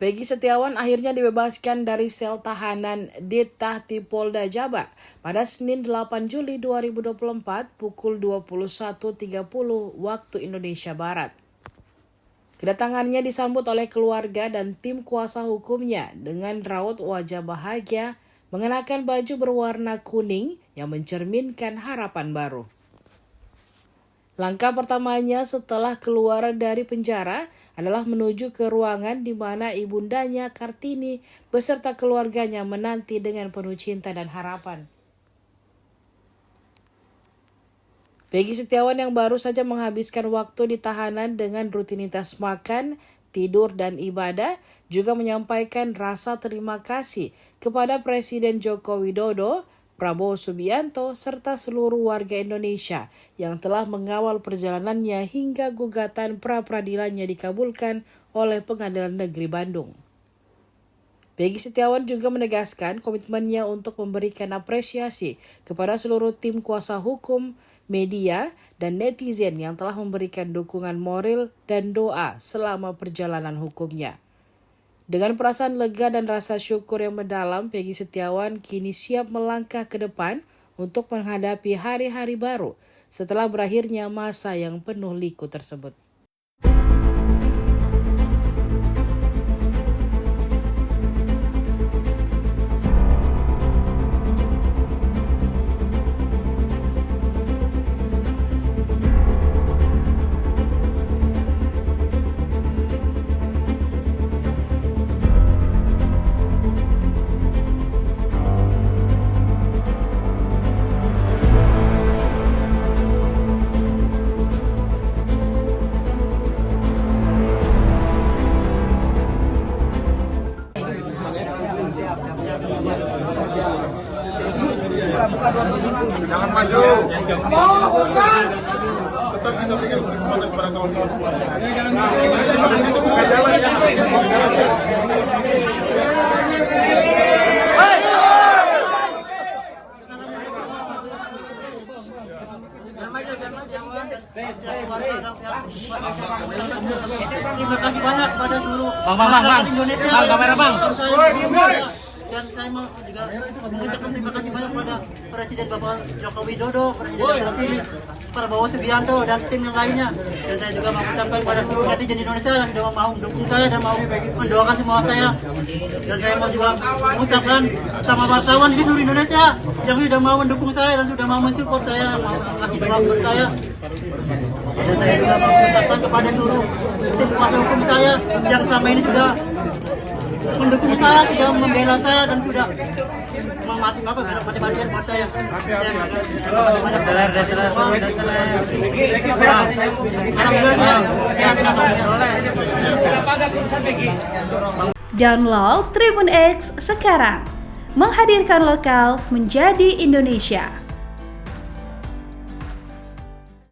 Peggy Setiawan akhirnya dibebaskan dari sel tahanan Ditahti Polda Jabar pada Senin 8 Juli 2024 pukul 21.30 waktu Indonesia Barat. Kedatangannya disambut oleh keluarga dan tim kuasa hukumnya dengan raut wajah bahagia mengenakan baju berwarna kuning yang mencerminkan harapan baru. Langkah pertamanya setelah keluar dari penjara adalah menuju ke ruangan di mana ibundanya Kartini beserta keluarganya menanti dengan penuh cinta dan harapan. Peggy Setiawan yang baru saja menghabiskan waktu di tahanan dengan rutinitas makan, tidur, dan ibadah juga menyampaikan rasa terima kasih kepada Presiden Joko Widodo, Prabowo Subianto, serta seluruh warga Indonesia yang telah mengawal perjalanannya hingga gugatan pra-peradilannya dikabulkan oleh Pengadilan Negeri Bandung. Peggy Setiawan juga menegaskan komitmennya untuk memberikan apresiasi kepada seluruh tim kuasa hukum, media, dan netizen yang telah memberikan dukungan moral dan doa selama perjalanan hukumnya. Dengan perasaan lega dan rasa syukur yang mendalam, Peggy Setiawan kini siap melangkah ke depan untuk menghadapi hari-hari baru setelah berakhirnya masa yang penuh liku tersebut. Jangan maju. Mau bukan. Tetap kita berikan kesempatan kepada kawan-kawan. Jangan maju. Habis itu buka jalan. Terima kasih banyak pada seluruh Indonesia. Kamera bang. Dan saya mau juga mengucapkan terima kasih banyak kepada Presiden Bapak Joko Widodo, Presiden terpilih Prabowo Subianto, dan tim yang lainnya. Dan saya juga mengucapkan kepada seluruh netizen Indonesia yang sudah mau mendukung saya dan mau mendoakan semua saya. Dan saya mau juga mengucapkan sama wartawan di seluruh Indonesia yang sudah mau mendukung saya dan sudah mau mensupport saya, mau mengasih doa buat saya. Dan saya juga mau mengucapkan kepada seluruh tim kuasa hukum saya yang selama ini sudah mendukung saya, sudah membela saya dan sudah mati-matian buat saya. Download Tribun X sekarang, menghadirkan lokal menjadi Indonesia.